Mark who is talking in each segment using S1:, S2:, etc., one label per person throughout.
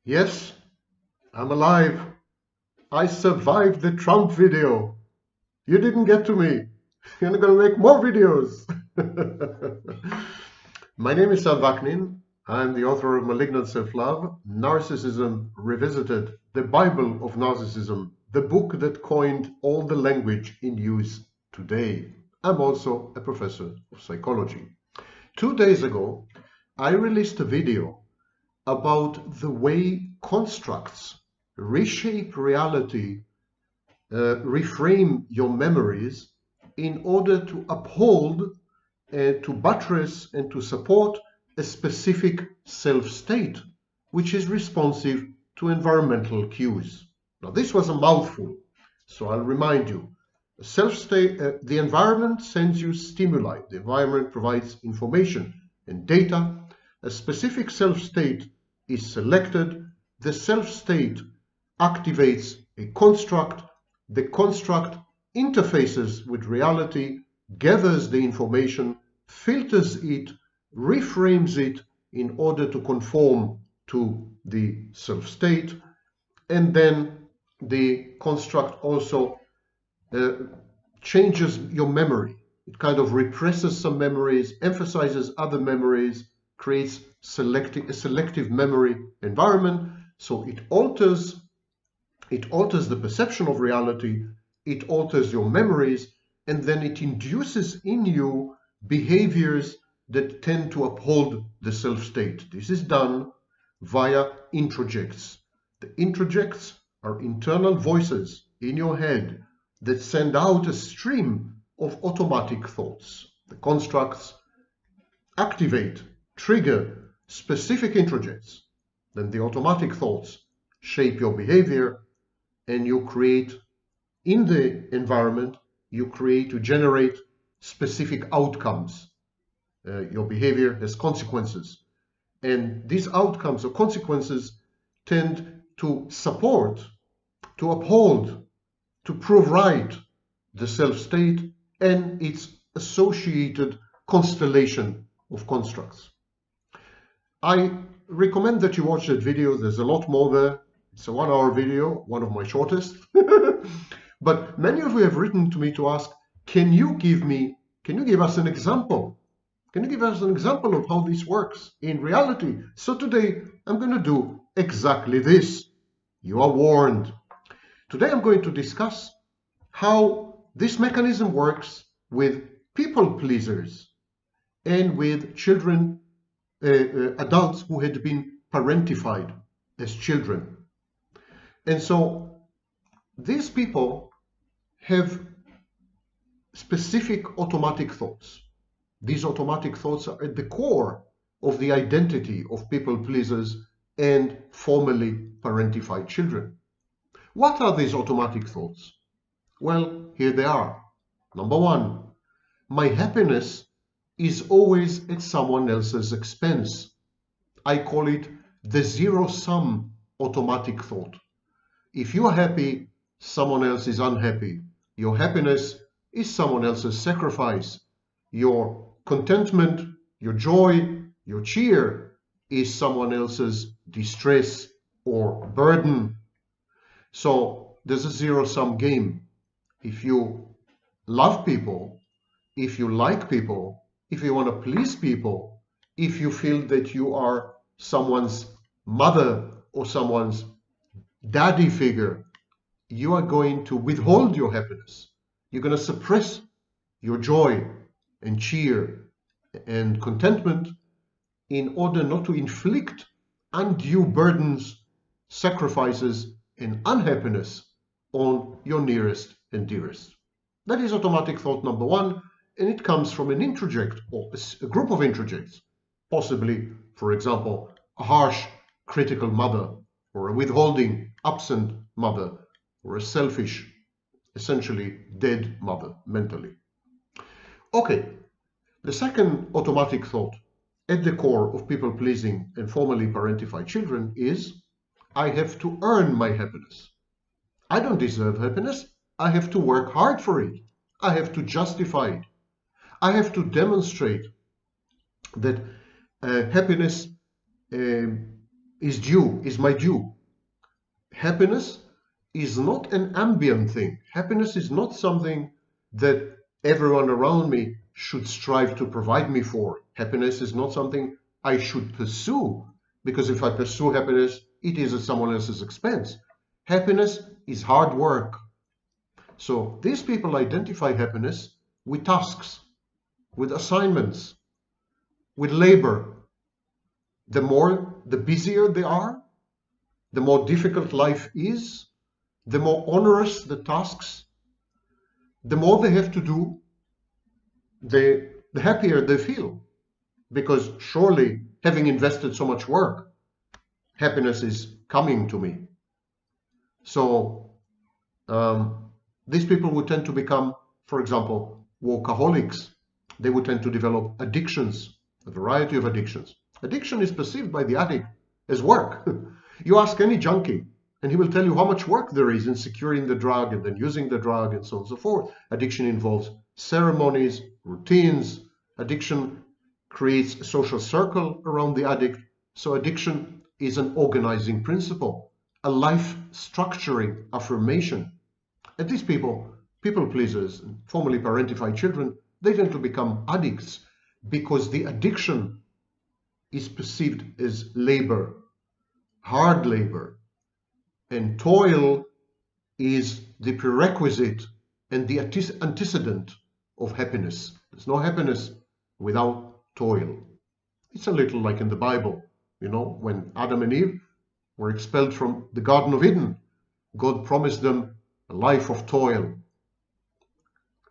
S1: Yes, I'm alive. I survived the Trump video. You didn't get to me. You're not going to make more videos. My name is Sam Vaknin. I'm the author of Malignant Self-Love, Narcissism Revisited, the Bible of Narcissism, the book that coined all the language in use today. I'm also a professor of psychology. 2 days ago, I released a video about the way constructs reshape reality, reframe your memories in order to uphold, to buttress, and to support a specific self-state which is responsive to environmental cues. Now, this was a mouthful, so I'll remind you. Self-state, the environment sends you stimuli. The environment provides information and data. A specific self-state is selected. The self-state activates a construct. The construct interfaces with reality, gathers the information, filters it, reframes it in order to conform to the self-state, and then the construct also changes your memory. It kind of represses some memories, emphasizes other memories, creates a selective memory environment. So it alters the perception of reality, it alters your memories, and then it induces in you behaviors that tend to uphold the self-state. This is done via introjects. The introjects are internal voices in your head that send out a stream of automatic thoughts. The constructs activate, trigger specific introjects. Then the automatic thoughts shape your behavior, and you create in the environment, to generate specific outcomes. Your behavior has consequences. And these outcomes or consequences tend to support, to uphold, to prove right the self-state and its associated constellation of constructs. I recommend that you watch that video. There's a lot more there. It's a 1-hour video, one of my shortest. But many of you have written to me to ask, can you give us an example? Can you give us an example of how this works in reality? So today I'm going to do exactly this. You are warned. Today I'm going to discuss how this mechanism works with people pleasers and with children, adults who had been parentified as children. And so these people have specific automatic thoughts. These automatic thoughts are at the core of the identity of people pleasers and formerly parentified children. What are these automatic thoughts? Well, here they are. Number one, my happiness is always at someone else's expense. I call it the zero-sum automatic thought. If you are happy, someone else is unhappy. Your happiness is someone else's sacrifice. Your contentment, your joy, your cheer is someone else's distress or burden. So there's a zero-sum game. If you love people, if you like people, if you want to please people, if you feel that you are someone's mother or someone's daddy figure, you are going to withhold your happiness. You're going to suppress your joy and cheer and contentment in order not to inflict undue burdens, sacrifices, and unhappiness on your nearest and dearest. That is automatic thought number one, and it comes from an introject or a group of introjects, possibly, for example, a harsh, critical mother, or a withholding, absent mother, or a selfish, essentially dead mother mentally. Okay, the second automatic thought at the core of people-pleasing and formerly parentified children is, I have to earn my happiness. I don't deserve happiness. I have to work hard for it. I have to justify it. I have to demonstrate that happiness is my due. Happiness is not an ambient thing. Happiness is not something that everyone around me should strive to provide me for. Happiness is not something I should pursue, because if I pursue happiness, it is at someone else's expense. Happiness is hard work. So these people identify happiness with tasks, with assignments, with labor. The busier they are, the more difficult life is, the more onerous the tasks, the more they have to do, the happier they feel. Because surely, having invested so much work, happiness is coming to me. So these people would tend to become, for example, workaholics. They would tend to develop addictions, a variety of addictions. Addiction is perceived by the addict as work. You ask any junkie, and he will tell you how much work there is in securing the drug and then using the drug and so on and so forth. Addiction involves ceremonies, routines. Addiction creates a social circle around the addict. So addiction is an organizing principle, a life structuring affirmation. And these people pleasers, and formerly parentified children, they tend to become addicts because the addiction is perceived as labor, hard labor, and toil is the prerequisite and the antecedent of happiness. There's no happiness without toil. It's a little like in the Bible, when Adam and Eve were expelled from the Garden of Eden, God promised them a life of toil,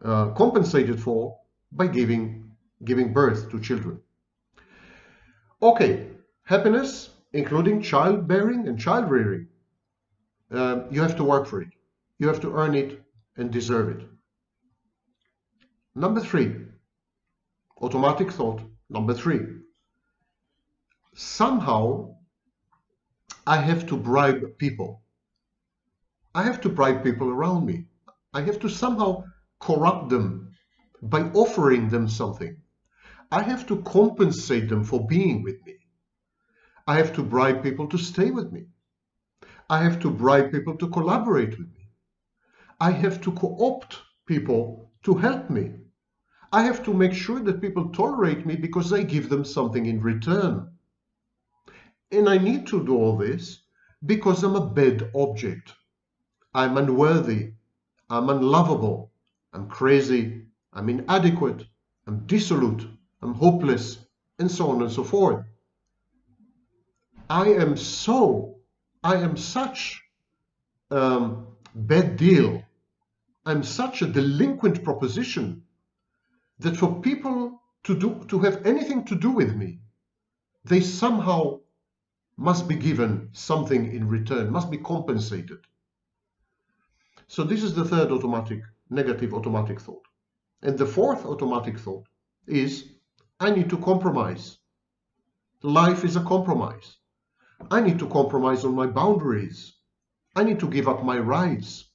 S1: compensated for by giving birth to children. Okay, happiness, including childbearing and child rearing. You have to work for it. You have to earn it and deserve it. Number 3, automatic thought. Number 3, somehow I have to bribe people. I have to bribe people around me. I have to somehow corrupt them by offering them something. I have to compensate them for being with me. I have to bribe people to stay with me. I have to bribe people to collaborate with me. I have to co-opt people to help me. I have to make sure that people tolerate me because I give them something in return. And I need to do all this because I'm a bad object. I'm unworthy. I'm unlovable. I'm crazy. I'm inadequate. I'm dissolute. I'm hopeless, and so on and so forth. I am such bad deal. I'm such a delinquent proposition that for people to have anything to do with me, they somehow must be given something in return, must be compensated. So this is the third negative automatic thought. And the fourth automatic thought is, I need to compromise. Life is a compromise. I need to compromise on my boundaries. I need to give up my rights.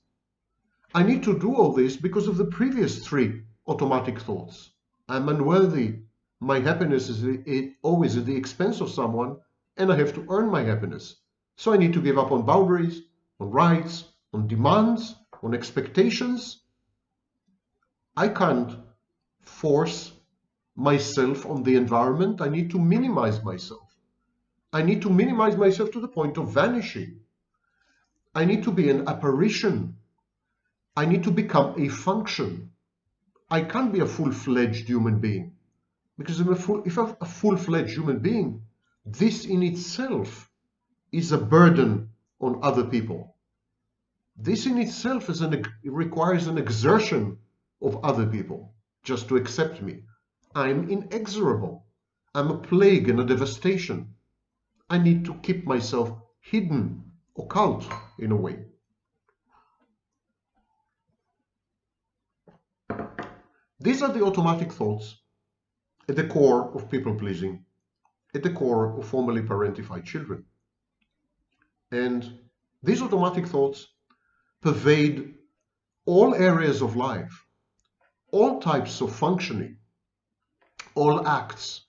S1: I need to do all this because of the previous 3 automatic thoughts. I'm unworthy. My happiness is always at the expense of someone, and I have to earn my happiness. So I need to give up on boundaries, on rights, on demands, on expectations. I can't force myself on the environment. I need to minimize myself. I need to minimize myself to the point of vanishing. I need to be an apparition. I need to become a function. I can't be a full-fledged human being. Because if I'm a full-fledged human being, this in itself is a burden on other people. This in itself requires an exertion of other people just to accept me. I'm inexorable. I'm a plague and a devastation. I need to keep myself hidden, occult in a way. These are the automatic thoughts at the core of people-pleasing, at the core of formerly parentified children. And these automatic thoughts pervade all areas of life, all types of functioning, all acts,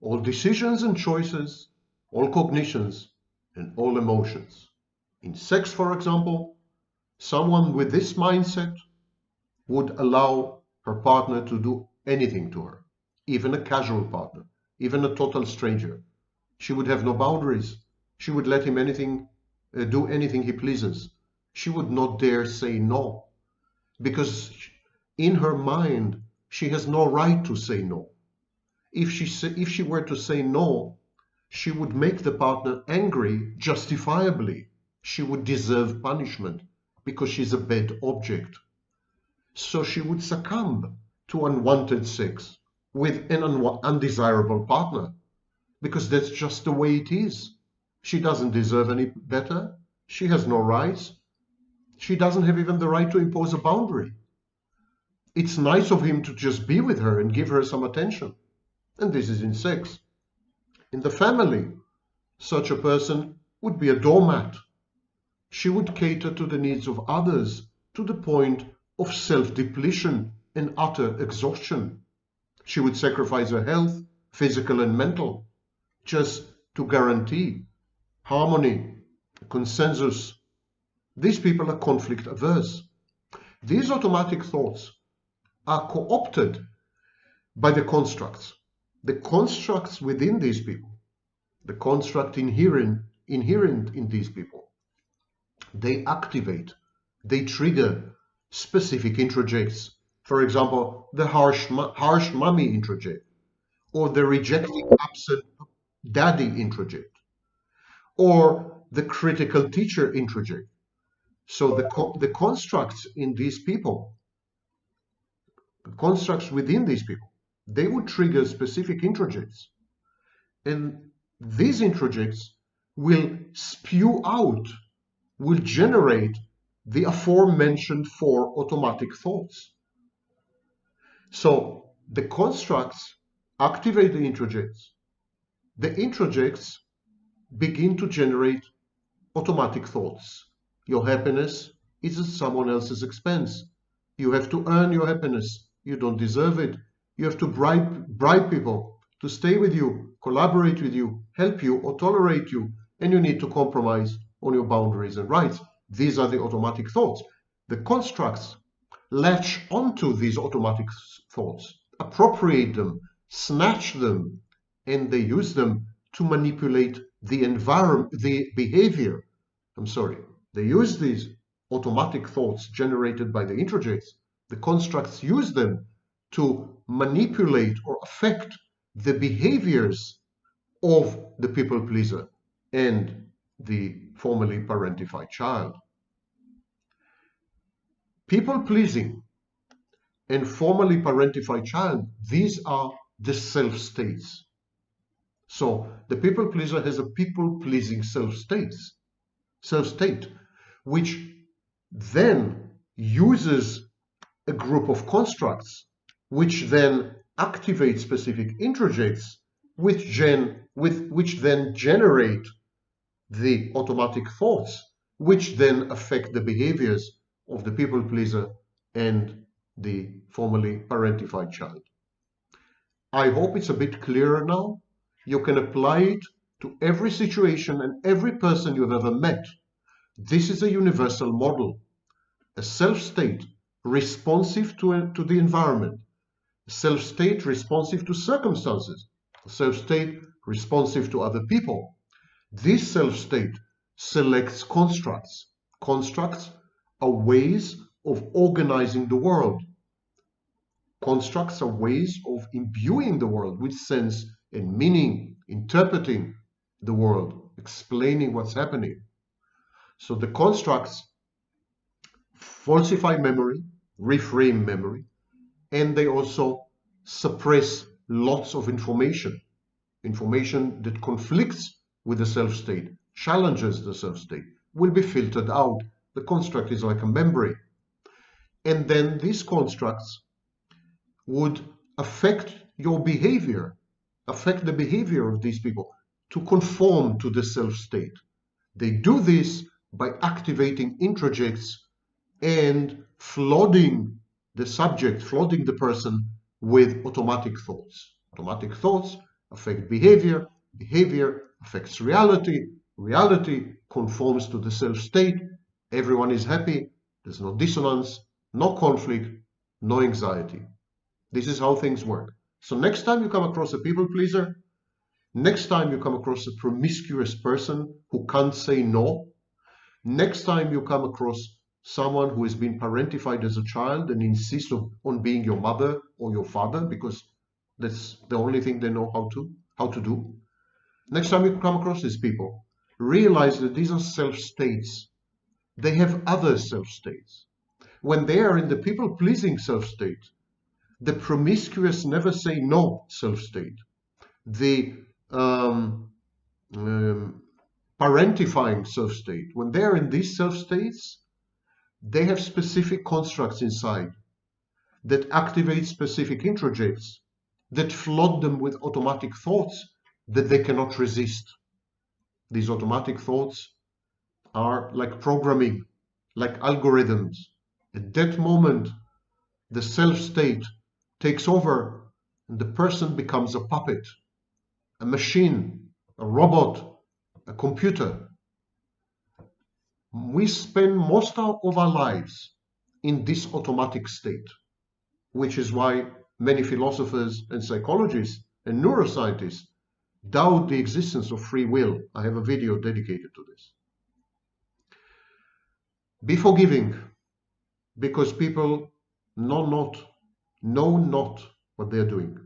S1: all decisions and choices, all cognitions, and all emotions. In sex, for example, someone with this mindset would allow her partner to do anything to her, even a casual partner, even a total stranger. She would have no boundaries. She would let him do anything he pleases. She would not dare say no, because in her mind she has no right to say no. If she were to say no, she would make the partner angry justifiably. She would deserve punishment because she's a bad object. So she would succumb to unwanted sex with an undesirable partner, because that's just the way it is. She doesn't deserve any better. She has no rights. She doesn't have even the right to impose a boundary. It's nice of him to just be with her and give her some attention. And this is in sex. In the family, such a person would be a doormat. She would cater to the needs of others to the point of self-depletion and utter exhaustion. She would sacrifice her health, physical and mental, just to guarantee harmony, consensus. These people are conflict averse. These automatic thoughts are co-opted by the constructs. The constructs within these people, the construct inherent in these people, they activate, they trigger specific introjects. For example, the harsh mommy introject, or the rejecting absent daddy introject, or the critical teacher introject. So the constructs in these people, the constructs within these people, they would trigger specific introjects. And these introjects will spew out, will generate the aforementioned four automatic thoughts. So the constructs activate the introjects. The introjects begin to generate automatic thoughts. Your happiness is at someone else's expense. You have to earn your happiness. You don't deserve it. You have to bribe people to stay with you, collaborate with you, help you, or tolerate you, and you need to compromise on your boundaries and rights. These are the automatic thoughts. The constructs latch onto these automatic thoughts, appropriate them, snatch them, and they use them to manipulate the environment, the behavior. They use these automatic thoughts generated by the introjects. The constructs use them to manipulate or affect the behaviors of the people pleaser and the formerly parentified child. People pleasing and formerly parentified child, these are the self states. So the people pleaser has a people pleasing self state, which then uses a group of constructs, which then activate specific introjects, which then generate the automatic thoughts, which then affect the behaviors of the people pleaser and the formerly parentified child. I hope it's a bit clearer now. You can apply it to every situation and every person you've ever met. This is a universal model, a self-state responsive to the environment, a self-state responsive to circumstances, a self-state responsive to other people. This self-state selects constructs. Constructs are ways of organizing the world. Constructs are ways of imbuing the world with sense and meaning, interpreting the world, explaining what's happening. So the constructs falsify memory, reframe memory, and they also suppress lots of information that conflicts with the self-state, challenges the self-state, will be filtered out. The construct is like a membrane. And then these constructs would affect your behavior, affect the behavior of these people to conform to the self-state. They do this by activating introjects and flooding the subject, flooding the person with automatic thoughts. Automatic thoughts affect behavior, behavior affects reality, Reality conforms to the self state. Everyone is happy. There's no dissonance, no conflict, no anxiety. This is how things work. So next time you come across a people pleaser, next time you come across a promiscuous person who can't say no, next time you come across someone who has been parentified as a child and insists on being your mother or your father because that's the only thing they know how to do. Next time you come across these people, realize that these are self-states. They have other self-states. When they are in the people-pleasing self-state, the promiscuous never say no self-state, the parentifying self-state, when they are in these self-states, they have specific constructs inside that activate specific introjects that flood them with automatic thoughts that they cannot resist. These automatic thoughts are like programming, like algorithms. At that moment, the self-state takes over and the person becomes a puppet, a machine, a robot, a computer. We spend most of our lives in this automatic state, which is why many philosophers and psychologists and neuroscientists doubt the existence of free will. I have a video dedicated to this. Be forgiving, because people know not what they are doing.